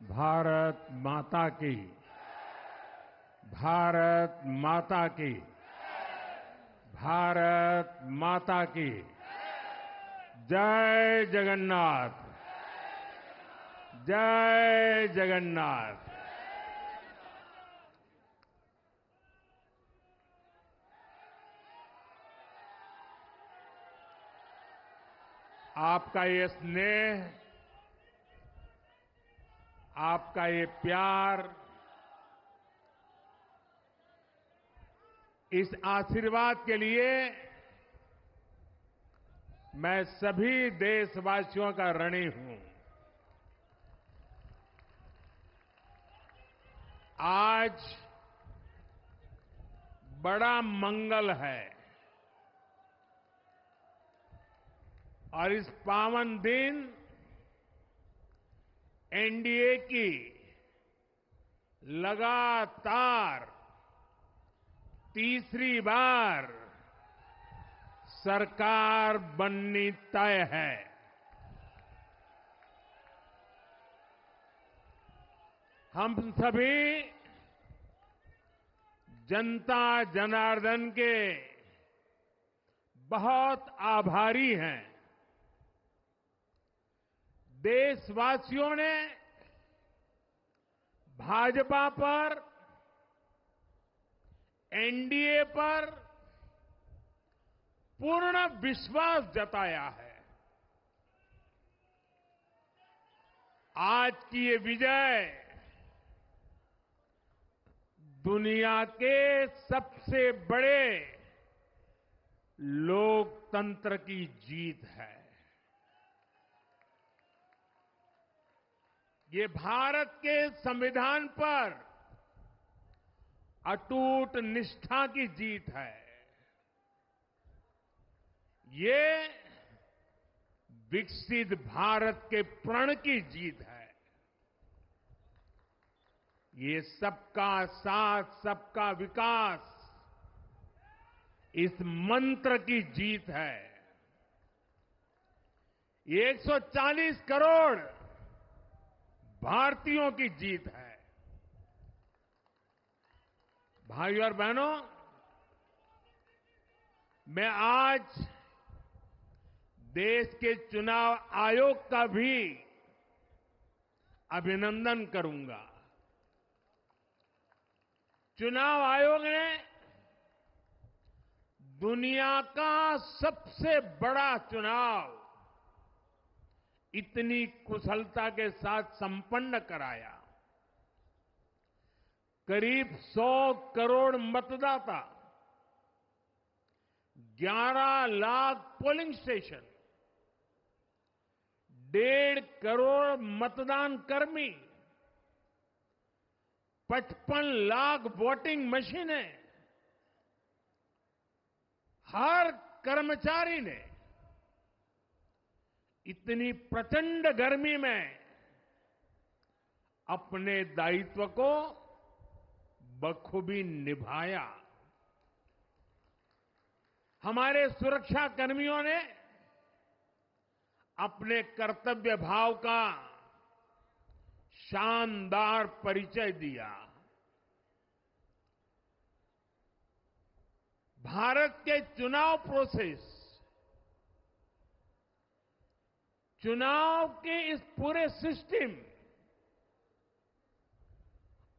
भारत माता की। भारत माता की। भारत माता की। जय जगन्नाथ। जय जगन्नाथ। आपका ये स्नेह, आपका ये प्यार, इस आशीर्वाद के लिए मैं सभी देशवासियों का ऋणी हूं। आज बड़ा मंगल है और इस पावन दिन एनडीए की लगातार तीसरी बार सरकार बननी तय है। हम सभी जनता जनार्दन के बहुत आभारी हैं। देशवासियों ने भाजपा पर, एनडीए पर पूर्ण विश्वास जताया है। आज की ये विजय दुनिया के सबसे बड़े लोकतंत्र की जीत है। ये भारत के संविधान पर अटूट निष्ठा की जीत है। ये विकसित भारत के प्रण की जीत है। ये सबका साथ, सबका विकास, इस मंत्र की जीत है। ये 140 करोड़ भारतीयों की जीत है। भाइयों और बहनों, मैं आज देश के चुनाव आयोग का भी अभिनंदन करूंगा। चुनाव आयोग ने दुनिया का सबसे बड़ा चुनाव इतनी कुशलता के साथ संपन्न कराया। करीब 100 करोड़ मतदाता, 11 लाख पोलिंग स्टेशन, 1.5 करोड़ मतदान कर्मी, 55 लाख वोटिंग मशीनें, हर कर्मचारी ने इतनी प्रचंड गर्मी में अपने दायित्व को बखूबी निभाया। हमारे सुरक्षा कर्मियों ने अपने कर्तव्य भाव का शानदार परिचय दिया। भारत के चुनाव प्रोसेस, चुनाव के इस पूरे सिस्टम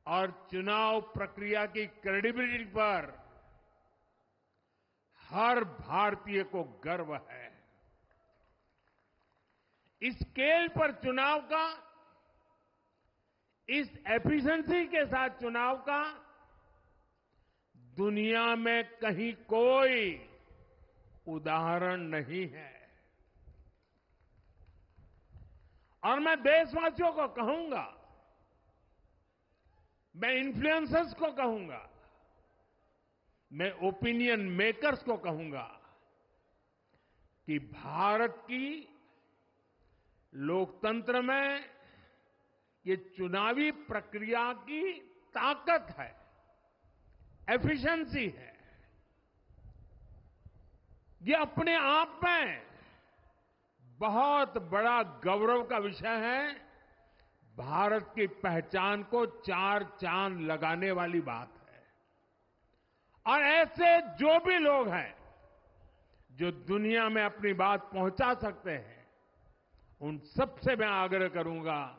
और चुनाव प्रक्रिया की क्रेडिबिलिटी पर हर भारतीय को गर्व है। इस स्केल पर चुनाव का, इस एफिशिएंसी के साथ चुनाव का दुनिया में कहीं कोई उदाहरण नहीं है। और मैं देशवासियों को कहूंगा, मैं इन्फ्लुएंसर्स को कहूंगा, मैं ओपिनियन मेकर्स को कहूंगा कि भारत की लोकतंत्र में ये चुनावी प्रक्रिया की ताकत है, एफिशिएंसी है। ये अपने आप में बहुत बड़ा गौरव का विषय है। भारत की पहचान को चार चांद लगाने वाली बात है। और ऐसे जो भी लोग हैं जो दुनिया में अपनी बात पहुंचा सकते हैं, उन सबसे मैं आग्रह करूंगा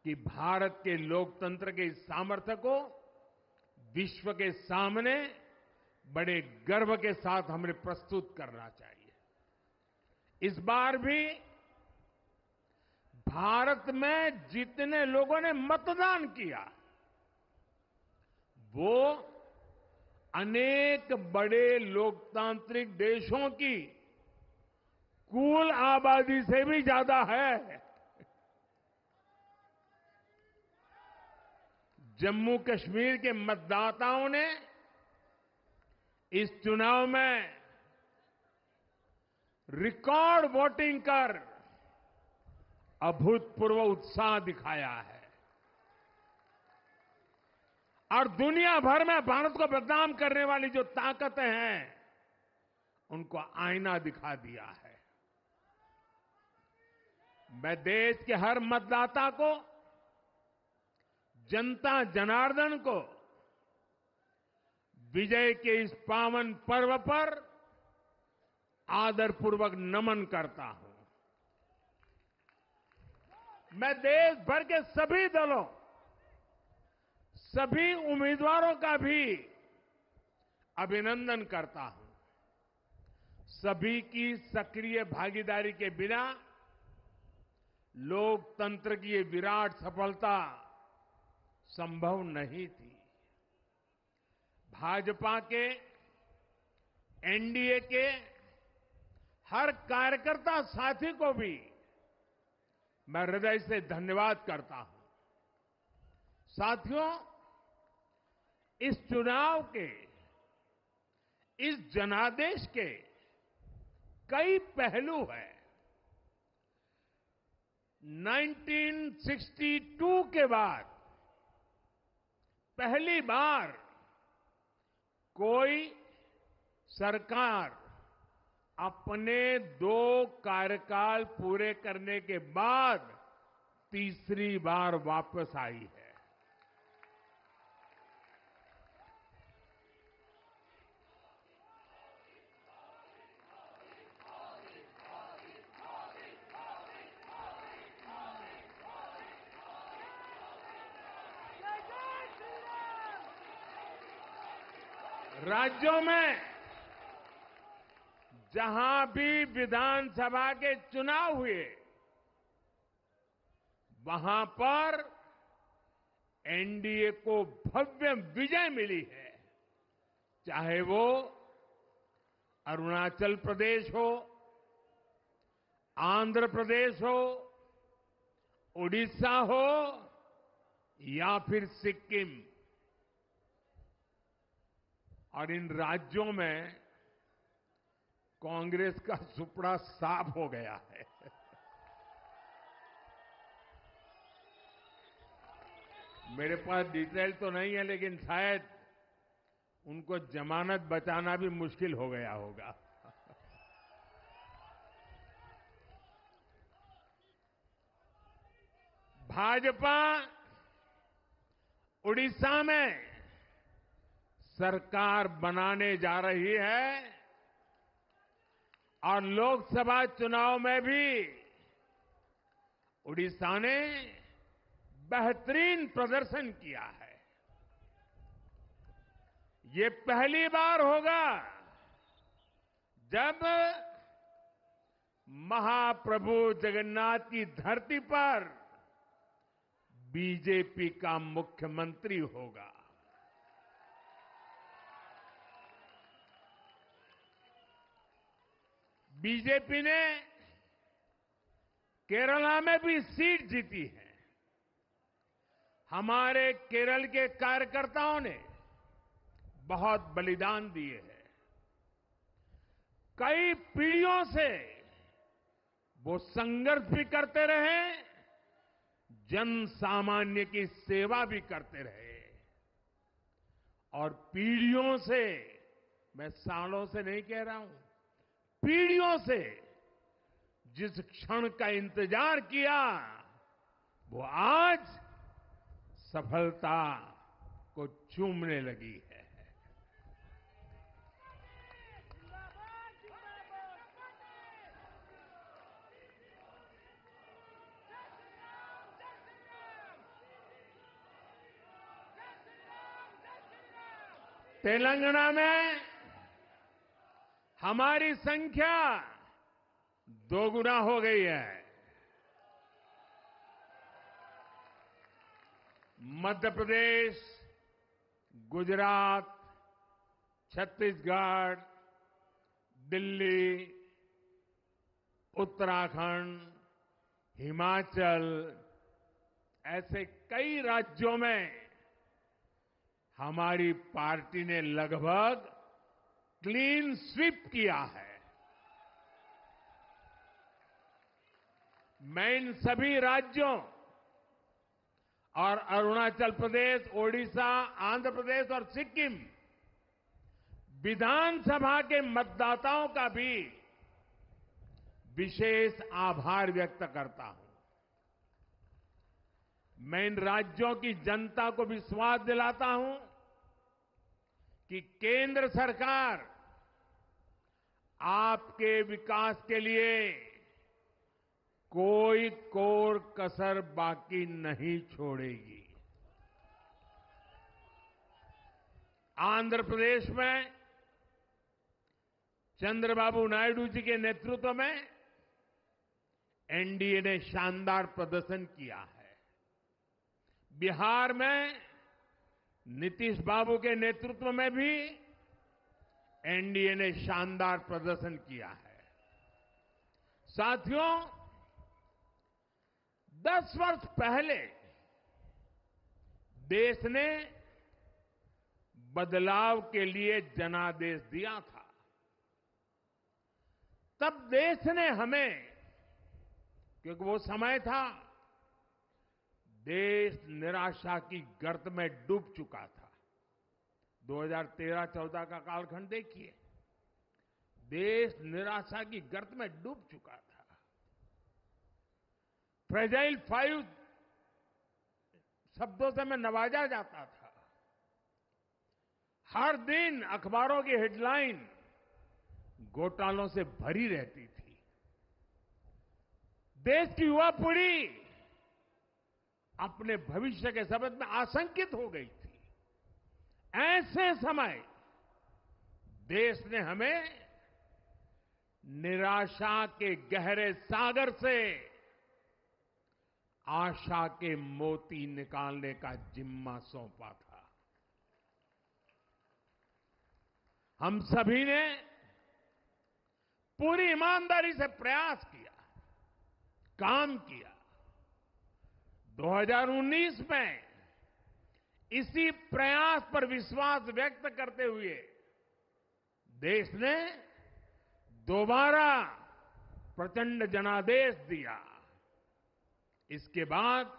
कि भारत के लोकतंत्र के इस सामर्थ्य को विश्व के सामने बड़े गर्व के साथ हमें प्रस्तुत करना चाहिए। इस बार भी भारत में जितने लोगों ने मतदान किया, वो अनेक बड़े लोकतांत्रिक देशों की कुल आबादी से भी ज्यादा है। जम्मू कश्मीर के मतदाताओं ने इस चुनाव में रिकॉर्ड वोटिंग कर अभूतपूर्व उत्साह दिखाया है और दुनिया भर में भारत को बदनाम करने वाली जो ताकतें हैं, उनको आईना दिखा दिया है। मैं देश के हर मतदाता को, जनता जनार्दन को विजय के इस पावन पर्व पर आदरपूर्वक नमन करता हूं। मैं देश भर के सभी दलों, सभी उम्मीदवारों का भी अभिनंदन करता हूं। सभी की सक्रिय भागीदारी के बिना लोकतंत्र की ये विराट सफलता संभव नहीं थी। भाजपा के, एनडीए के हर कार्यकर्ता साथी को भी मैं हृदय से धन्यवाद करता हूं। साथियों, इस चुनाव के, इस जनादेश के कई पहलू हैं। 1962 के बाद पहली बार कोई सरकार अपने 2 कार्यकाल पूरे करने के बाद तीसरी बार वापस आई है। राज्यों में जहां भी विधानसभा के चुनाव हुए, वहां पर एनडीए को भव्य विजय मिली है। चाहे वो अरुणाचल प्रदेश हो, आंध्र प्रदेश हो, उड़ीसा हो या फिर सिक्किम। और इन राज्यों में कांग्रेस का सुपड़ा साफ हो गया है। मेरे पास डिटेल तो नहीं है, लेकिन शायद उनको जमानत बचाना भी मुश्किल हो गया होगा। भाजपा उड़ीसा में सरकार बनाने जा रही है और लोकसभा चुनाव में भी उड़ीसा ने बेहतरीन प्रदर्शन किया है। ये पहली बार होगा जब महाप्रभु जगन्नाथ की धरती पर बीजेपी का मुख्यमंत्री होगा। बीजेपी ने केरला में भी सीट जीती है। हमारे केरल के कार्यकर्ताओं ने बहुत बलिदान दिए हैं। कई पीढ़ियों से वो संघर्ष भी करते रहे, जन सामान्य की सेवा भी करते रहे और पीढ़ियों से, मैं सालों से नहीं कह रहा हूं, पीढ़ियों से जिस क्षण का इंतजार किया, वो आज आज सफलता को चूमने लगी है। तेलंगाना में हमारी संख्या दोगुना हो गई है। मध्य प्रदेश, गुजरात, छत्तीसगढ़, दिल्ली, उत्तराखंड, हिमाचल ऐसे कई राज्यों में हमारी पार्टी ने लगभग क्लीन स्वीप किया है। मैं इन सभी राज्यों और अरुणाचल प्रदेश, ओडिशा, आंध्र प्रदेश और सिक्किम विधानसभा के मतदाताओं का भी विशेष आभार व्यक्त करता हूं। मैं इन राज्यों की जनता को विश्वास दिलाता हूं कि केंद्र सरकार आपके विकास के लिए कोई कोर कसर बाकी नहीं छोड़ेगी। आंध्र प्रदेश में चंद्रबाबू नायडू जी के नेतृत्व में एनडीए ने शानदार प्रदर्शन किया है। बिहार में नीतीश बाबू के नेतृत्व में भी एनडीए ने शानदार प्रदर्शन किया है। साथियों, 10 वर्ष पहले देश ने बदलाव के लिए जनादेश दिया था। तब देश ने हमें, क्योंकि वो समय था देश निराशा की गर्त में डूब चुका था। 2013-14 का कालखंड देखिए, देश निराशा की गर्त में डूब चुका था। फ्रेजाइल 5 शब्दों से मैं नवाजा जाता था। हर दिन अखबारों की हेडलाइन घोटालों से भरी रहती थी। देश की युवा पीढ़ी अपने भविष्य के संबंध में आशंकित हो गई थी। ऐसे समय देश ने हमें निराशा के गहरे सागर से आशा के मोती निकालने का जिम्मा सौंपा था। हम सभी ने पूरी ईमानदारी से प्रयास किया, काम किया। 2019 में इसी प्रयास पर विश्वास व्यक्त करते हुए देश ने दोबारा प्रचंड जनादेश दिया। इसके बाद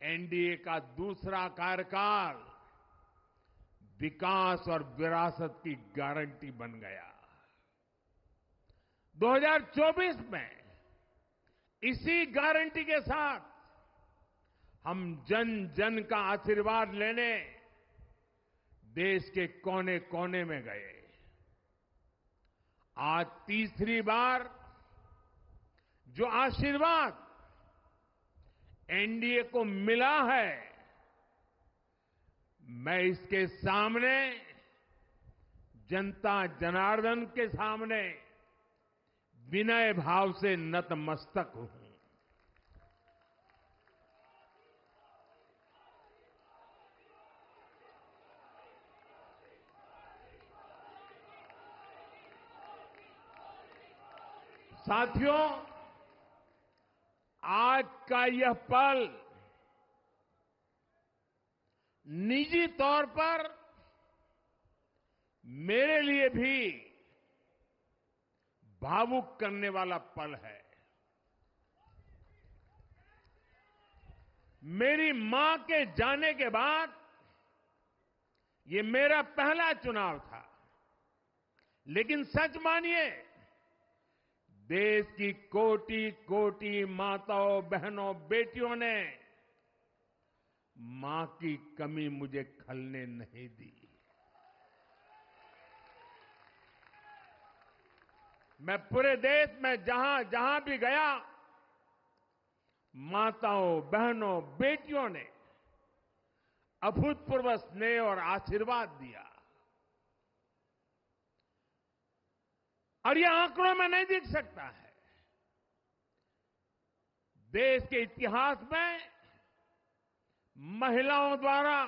एनडीए का दूसरा कार्यकाल विकास और विरासत की गारंटी बन गया। 2024 में इसी गारंटी के साथ हम जन जन का आशीर्वाद लेने देश के कोने कोने में गए। आज तीसरी बार जो आशीर्वाद एनडीए को मिला है, मैं इसके सामने, जनता जनार्दन के सामने विनय भाव से नतमस्तक हूं। साथियों, आज का यह पल निजी तौर पर मेरे लिए भी भावुक करने वाला पल है। मेरी मां के जाने के बाद ये मेरा पहला चुनाव था। लेकिन सच मानिए, देश की कोटि कोटि माताओं, बहनों, बेटियों ने मां की कमी मुझे खलने नहीं दी। मैं पूरे देश में जहां जहां भी गया, माताओं, बहनों, बेटियों ने अभूतपूर्व स्नेह और आशीर्वाद दिया। और यह आंकड़ों में नहीं दिख सकता है। देश के इतिहास में महिलाओं द्वारा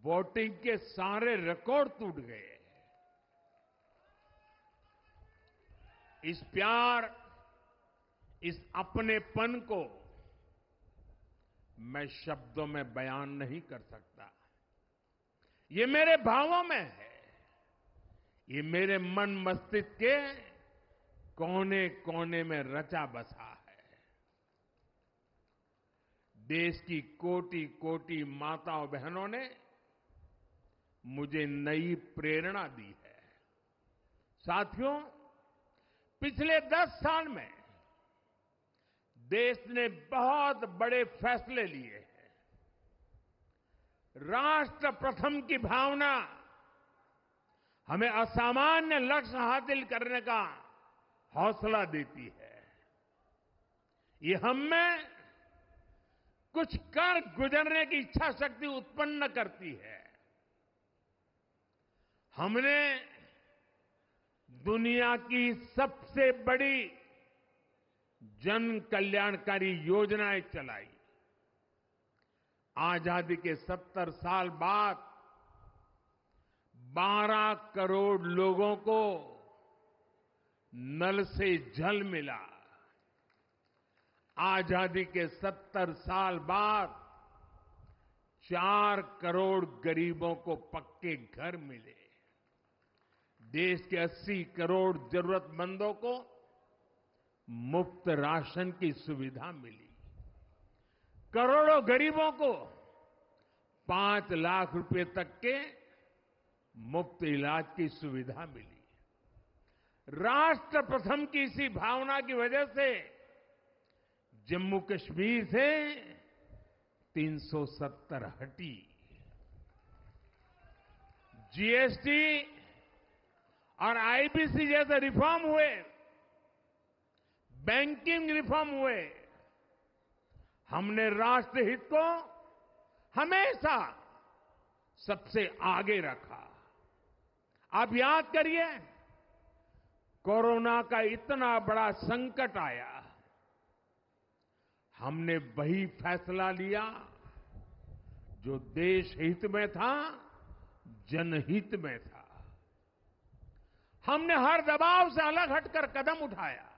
वोटिंग के सारे रिकॉर्ड टूट गए। इस प्यार, इस अपनेपन को मैं शब्दों में बयान नहीं कर सकता। ये मेरे भावों में है। ये मेरे मन मस्तिष्क के कोने कोने में रचा बसा है। देश की कोटि कोटि माताओं बहनों ने मुझे नई प्रेरणा दी है। साथियों, पिछले 10 साल में देश ने बहुत बड़े फैसले लिए हैं। राष्ट्र प्रथम की भावना हमें असामान्य लक्ष्य हासिल करने का हौसला देती है। ये हम में कुछ कर गुजरने की इच्छा शक्ति उत्पन्न करती है। हमने दुनिया की सबसे बड़ी जन कल्याणकारी योजनाएं चलाई। आजादी के 70 साल बाद 12 करोड़ लोगों को नल से जल मिला। आजादी के 70 साल बाद 4 करोड़ गरीबों को पक्के घर मिले। देश के 80 करोड़ जरूरतमंदों को मुफ्त राशन की सुविधा मिली। करोड़ों गरीबों को 5 लाख रुपए तक के मुफ्त इलाज की सुविधा मिली। राष्ट्र प्रथम की इसी भावना की वजह से जम्मू कश्मीर से 370 हटी। जीएसटी और आईबीसी जैसे रिफॉर्म हुए, बैंकिंग रिफॉर्म हुए। हमने राष्ट्रहित को हमेशा सबसे आगे रखा। आप याद करिए, कोरोना का इतना बड़ा संकट आया, हमने वही फैसला लिया जो देश हित में था, जनहित में था। हमने हर दबाव से अलग हटकर कदम उठाया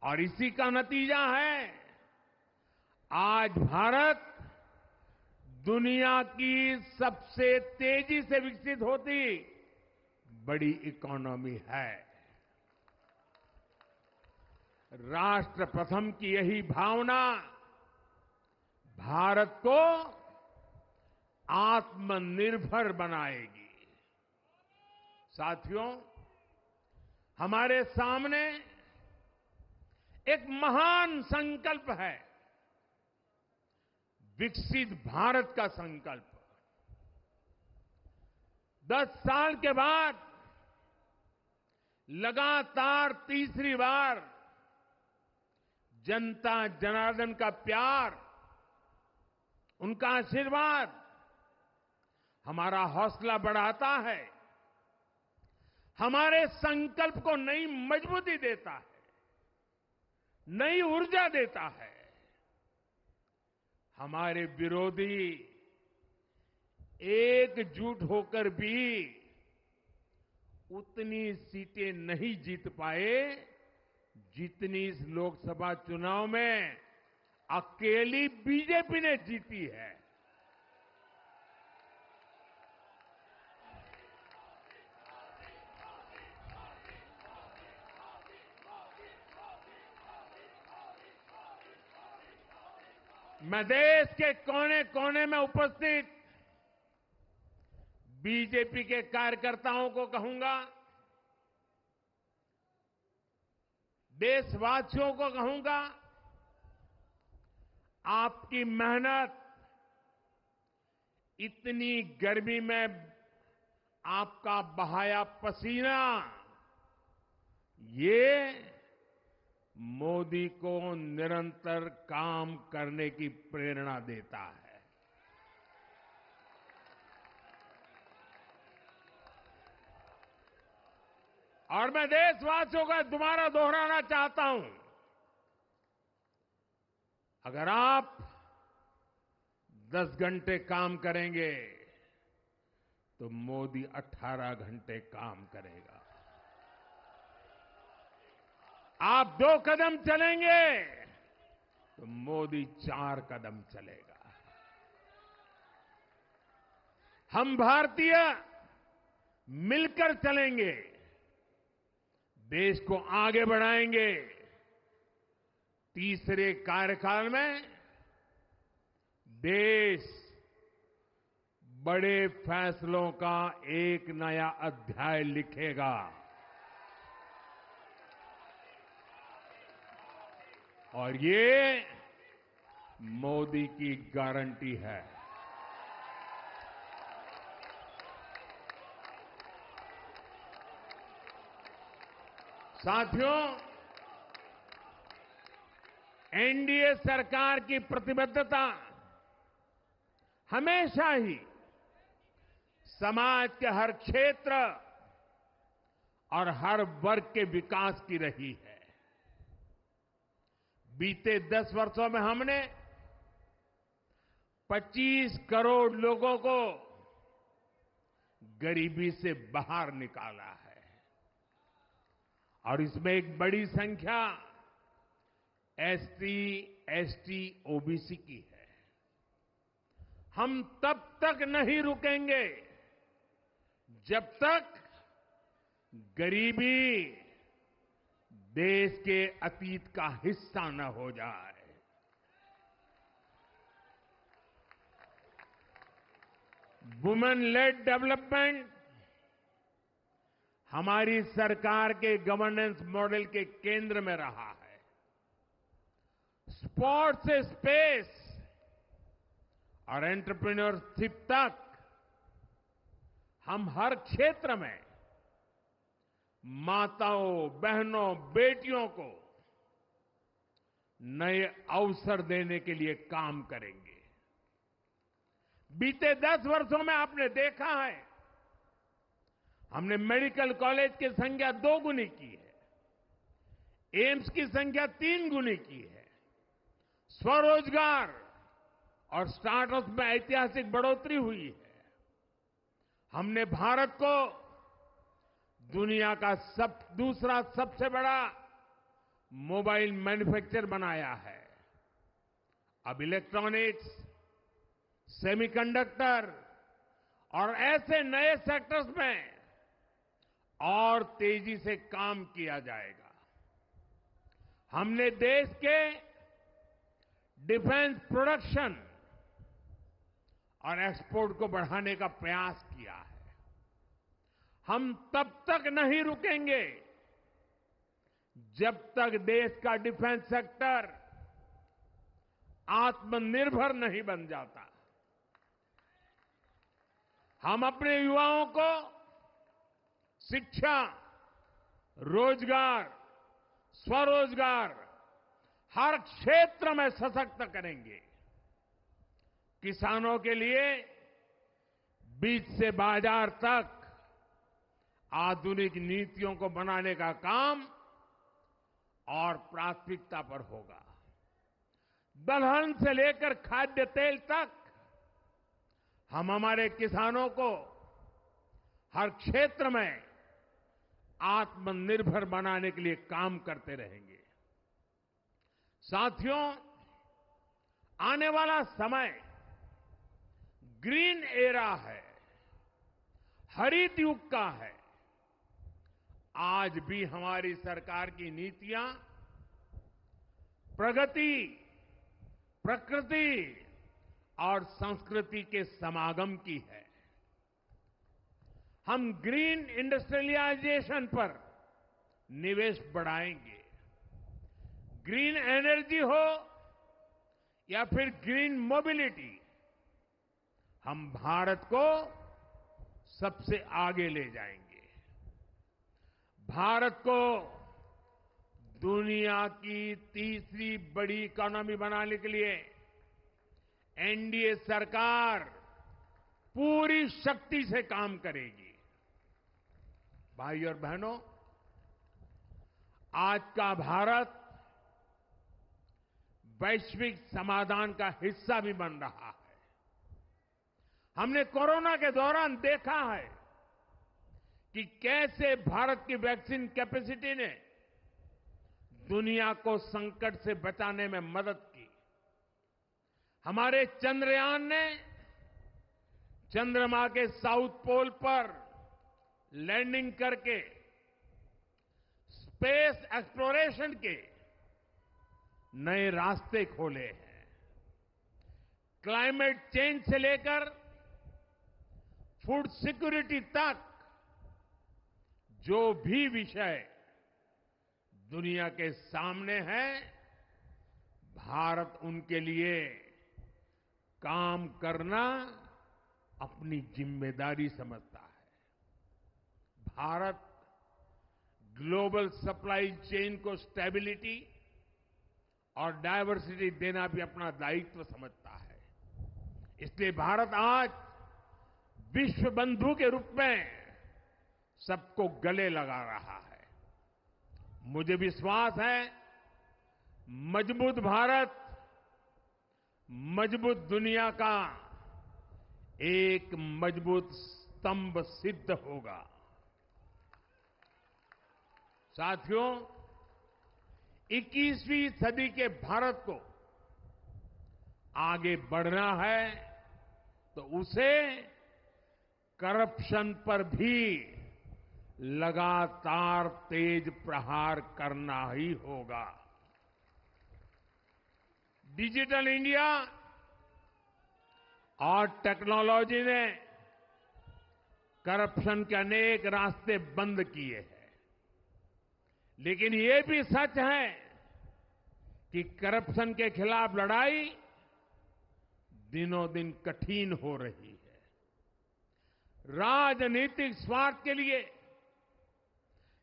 और इसी का नतीजा है आज भारत दुनिया की सबसे तेजी से विकसित होती बड़ी इकोनॉमी है। राष्ट्र प्रथम की यही भावना भारत को आत्मनिर्भर बनाएगी। साथियों, हमारे सामने एक महान संकल्प है, विकसित भारत का संकल्प। 10 साल के बाद लगातार तीसरी बार जनता जनार्दन का प्यार, उनका आशीर्वाद हमारा हौसला बढ़ाता है, हमारे संकल्प को नई मजबूती देता है, नई ऊर्जा देता है। हमारे विरोधी एकजुट होकर भी उतनी सीटें नहीं जीत पाए जितनी इस लोकसभा चुनाव में अकेली बीजेपी ने जीती है। मैं देश के कोने कोने में उपस्थित बीजेपी के कार्यकर्ताओं को कहूंगा, देशवासियों को कहूंगा, आपकी मेहनत, इतनी गर्मी में आपका बहाया पसीना, ये मोदी को निरंतर काम करने की प्रेरणा देता है। और मैं देशवासियों का दोबारा दोहराना चाहता हूं, अगर आप 10 घंटे काम करेंगे तो मोदी 18 घंटे काम करेगा। आप 2 कदम चलेंगे तो मोदी 4 कदम चलेगा। हम भारतीय मिलकर चलेंगे, देश को आगे बढ़ाएंगे। तीसरे कार्यकाल में देश बड़े फैसलों का एक नया अध्याय लिखेगा। और ये मोदी की गारंटी है। साथियों, एनडीए सरकार की प्रतिबद्धता हमेशा ही समाज के हर क्षेत्र और हर वर्ग के विकास की रही है। बीते 10 वर्षों में हमने 25 करोड़ लोगों को गरीबी से बाहर निकाला है और इसमें एक बड़ी संख्या एसटी, एसटी, ओबीसी की है। हम तब तक नहीं रुकेंगे जब तक गरीबी देश के अतीत का हिस्सा न हो जाए। वुमेन लेड डेवलपमेंट हमारी सरकार के गवर्नेंस मॉडल के केंद्र में रहा है। स्पोर्ट्स से स्पेस और एंटरप्रेन्योरशिप तक हम हर क्षेत्र में माताओं, बहनों, बेटियों को नए अवसर देने के लिए काम करेंगे। बीते 10 वर्षों में आपने देखा है, हमने मेडिकल कॉलेज की संख्या 2 गुनी की है, एम्स की संख्या 3 गुनी की है, स्वरोजगार और स्टार्टअप में ऐतिहासिक बढ़ोतरी हुई है। हमने भारत को दुनिया का दूसरा सबसे बड़ा मोबाइल मैन्युफैक्चर बनाया है। अब इलेक्ट्रॉनिक्स, सेमीकंडक्टर और ऐसे नए सेक्टर्स में और तेजी से काम किया जाएगा। हमने देश के डिफेंस प्रोडक्शन और एक्सपोर्ट को बढ़ाने का प्रयास किया है। हम तब तक नहीं रुकेंगे जब तक देश का डिफेंस सेक्टर आत्मनिर्भर नहीं बन जाता। हम अपने युवाओं को शिक्षा, रोजगार, स्वरोजगार हर क्षेत्र में सशक्त करेंगे। किसानों के लिए बीज से बाजार तक आधुनिक नीतियों को बनाने का काम और प्राथमिकता पर होगा। दलहन से लेकर खाद्य तेल तक हम हमारे किसानों को हर क्षेत्र में आत्मनिर्भर बनाने के लिए काम करते रहेंगे। साथियों, आने वाला समय ग्रीन एरा है, हरित युग का है। आज भी हमारी सरकार की नीतियां प्रगति, प्रकृति और संस्कृति के समागम की है। हम ग्रीन इंडस्ट्रियलाइजेशन पर निवेश बढ़ाएंगे। ग्रीन एनर्जी हो या फिर ग्रीन मोबिलिटी, हम भारत को सबसे आगे ले जाएंगे। भारत को दुनिया की तीसरी बड़ी इकोनॉमी बनाने के लिए एनडीए सरकार पूरी शक्ति से काम करेगी। भाई और बहनों, आज का भारत वैश्विक समाधान का हिस्सा भी बन रहा है। हमने कोरोना के दौरान देखा है कि कैसे भारत की वैक्सीन कैपेसिटी ने दुनिया को संकट से बचाने में मदद की। हमारे चंद्रयान ने चंद्रमा के साउथ पोल पर लैंडिंग करके स्पेस एक्सप्लोरेशन के नए रास्ते खोले हैं। क्लाइमेट चेंज से लेकर फूड सिक्योरिटी तक जो भी विषय दुनिया के सामने है, भारत उनके लिए काम करना अपनी जिम्मेदारी समझता है। भारत ग्लोबल सप्लाई चेन को स्टेबिलिटी और डायवर्सिटी देना भी अपना दायित्व समझता है। इसलिए भारत आज विश्व बंधु के रूप में सबको गले लगा रहा है। मुझे विश्वास है, मजबूत भारत मजबूत दुनिया का एक मजबूत स्तंभ सिद्ध होगा। साथियों, 21वीं सदी के भारत को आगे बढ़ना है तो उसे करप्शन पर भी लगातार तेज प्रहार करना ही होगा। डिजिटल इंडिया और टेक्नोलॉजी ने करप्शन के अनेक रास्ते बंद किए हैं, लेकिन ये भी सच है कि करप्शन के खिलाफ लड़ाई दिनों दिन कठिन हो रही है। राजनीतिक स्वार्थ के लिए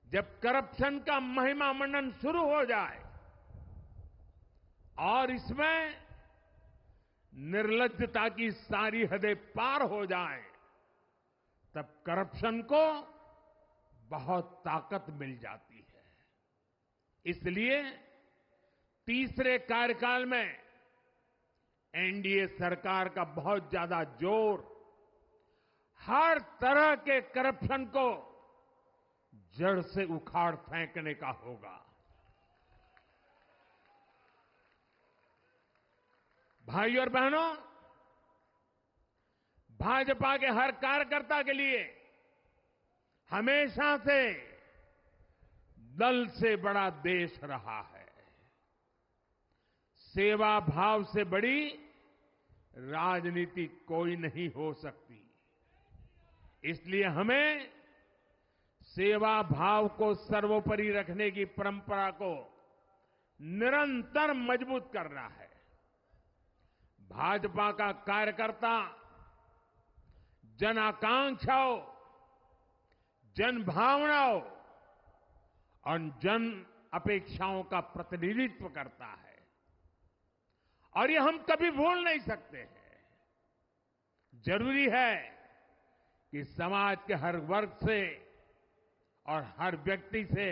जब करप्शन का महिमा मंडन शुरू हो जाए और इसमें निर्लज्जता की सारी हदें पार हो जाए, तब करप्शन को बहुत ताकत मिल जाती है। इसलिए तीसरे कार्यकाल में एनडीए सरकार का बहुत ज्यादा जोर हर तरह के करप्शन को जड़ से उखाड़ फेंकने का होगा। भाई और बहनों, भाजपा के हर कार्यकर्ता के लिए हमेशा से दल से बड़ा देश रहा है। सेवा भाव से बड़ी राजनीति कोई नहीं हो सकती। इसलिए हमें सेवा भाव को सर्वोपरि रखने की परंपरा को निरंतर मजबूत करना है। भाजपा का कार्यकर्ता जन आकांक्षाओं, जन भावनाओं और जन अपेक्षाओं का प्रतिनिधित्व करता है, और ये हम कभी भूल नहीं सकते हैं। जरूरी है कि समाज के हर वर्ग से और हर व्यक्ति से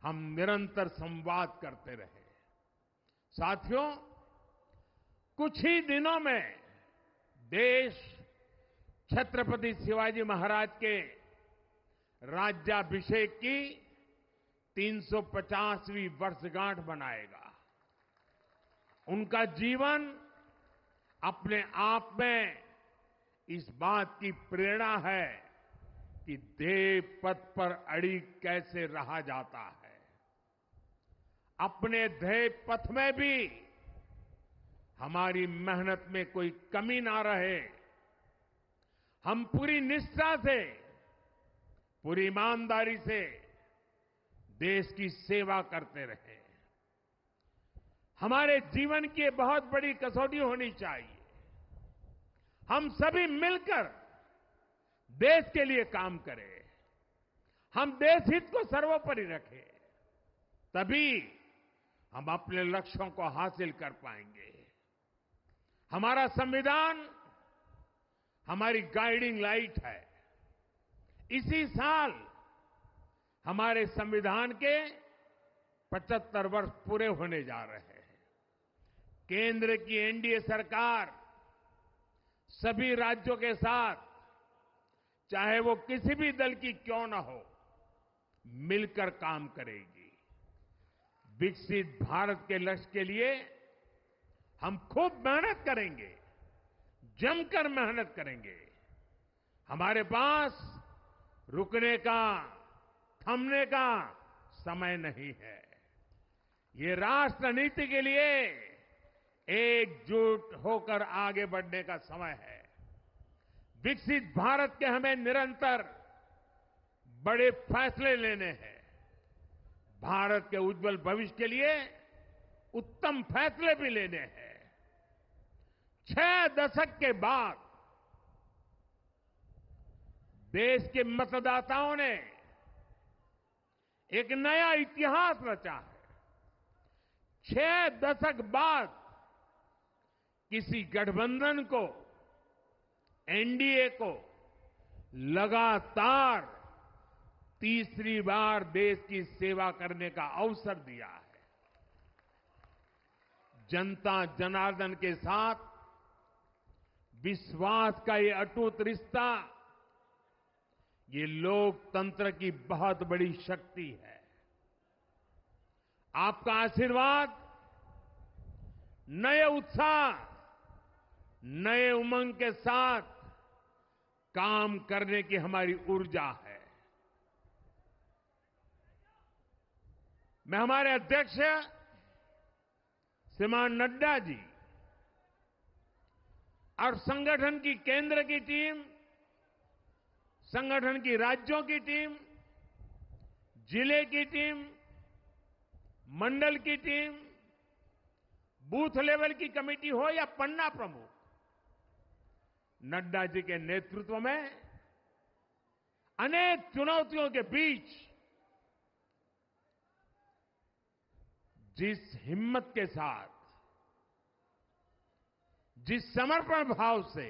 हम निरंतर संवाद करते रहे। साथियों, कुछ ही दिनों में देश छत्रपति शिवाजी महाराज के राज्याभिषेक की 350वीं वर्षगांठ मनाएगा। उनका जीवन अपने आप में इस बात की प्रेरणा है कि ध्येय पथ पर अड़ी कैसे रहा जाता है। अपने ध्येय पथ में भी हमारी मेहनत में कोई कमी ना रहे। हम पूरी निष्ठा से, पूरी ईमानदारी से देश की सेवा करते रहे। हमारे जीवन की बहुत बड़ी कसौटी होनी चाहिए। हम सभी मिलकर देश के लिए काम करें, हम देश हित को सर्वोपरि रखें, तभी हम अपने लक्ष्यों को हासिल कर पाएंगे। हमारा संविधान हमारी गाइडिंग लाइट है। इसी साल हमारे संविधान के 75 वर्ष पूरे होने जा रहे हैं। केंद्र की एनडीए सरकार सभी राज्यों के साथ, चाहे वो किसी भी दल की क्यों न हो, मिलकर काम करेगी। विकसित भारत के लक्ष्य के लिए हम खूब मेहनत करेंगे, जमकर मेहनत करेंगे। हमारे पास रुकने का, थमने का समय नहीं है। ये राष्ट्र नीति के लिए एकजुट होकर आगे बढ़ने का समय है। विकसित भारत के हमें निरंतर बड़े फैसले लेने हैं। भारत के उज्जवल भविष्य के लिए उत्तम फैसले भी लेने हैं। 6 दशक के बाद देश के मतदाताओं ने एक नया इतिहास रचा है। 6 दशक बाद किसी गठबंधन को, एनडीए को लगातार तीसरी बार देश की सेवा करने का अवसर दिया है। जनता जनार्दन के साथ विश्वास का ये अटूट रिश्ता, ये लोकतंत्र की बहुत बड़ी शक्ति है। आपका आशीर्वाद नए उत्साह, नए उमंग के साथ काम करने की हमारी ऊर्जा है। मैं हमारे अध्यक्ष श्रीमान नड्डा जी और संगठन की केंद्र की टीम, संगठन की राज्यों की टीम, जिले की टीम, मंडल की टीम, बूथ लेवल की कमेटी हो या पन्ना प्रमुख, नड्डा जी के नेतृत्व में अनेक चुनौतियों के बीच जिस हिम्मत के साथ, जिस समर्पण भाव से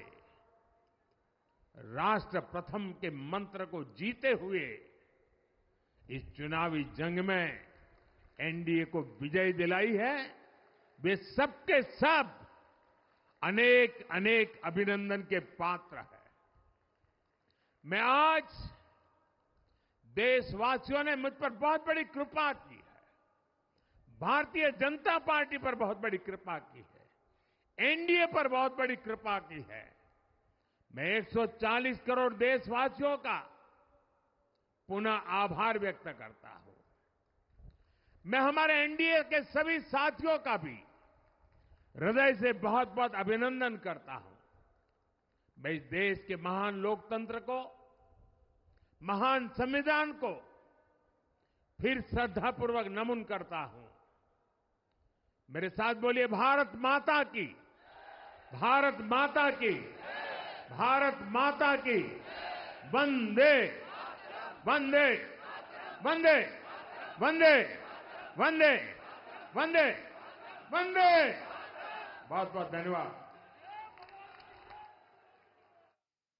राष्ट्र प्रथम के मंत्र को जीते हुए इस चुनावी जंग में एनडीए को विजय दिलाई है, वे सबके सब अनेक अनेक अभिनंदन के पात्र हैं। मैं आज देशवासियों ने मुझ पर बहुत बड़ी कृपा की है, भारतीय जनता पार्टी पर बहुत बड़ी कृपा की है, एनडीए पर बहुत बड़ी कृपा की है। मैं 140 करोड़ देशवासियों का पुनः आभार व्यक्त करता हूं। मैं हमारे एनडीए के सभी साथियों का भी हृदय से बहुत बहुत अभिनंदन करता हूं। मैं इस देश के महान लोकतंत्र को, महान संविधान को फिर श्रद्धापूर्वक नमन करता हूं। मेरे साथ बोलिए, भारत माता की, भारत माता की, भारत माता की, वंदे वंदे वंदे वंदे वंदे वंदे वंदे। बहुत बहुत धन्यवाद।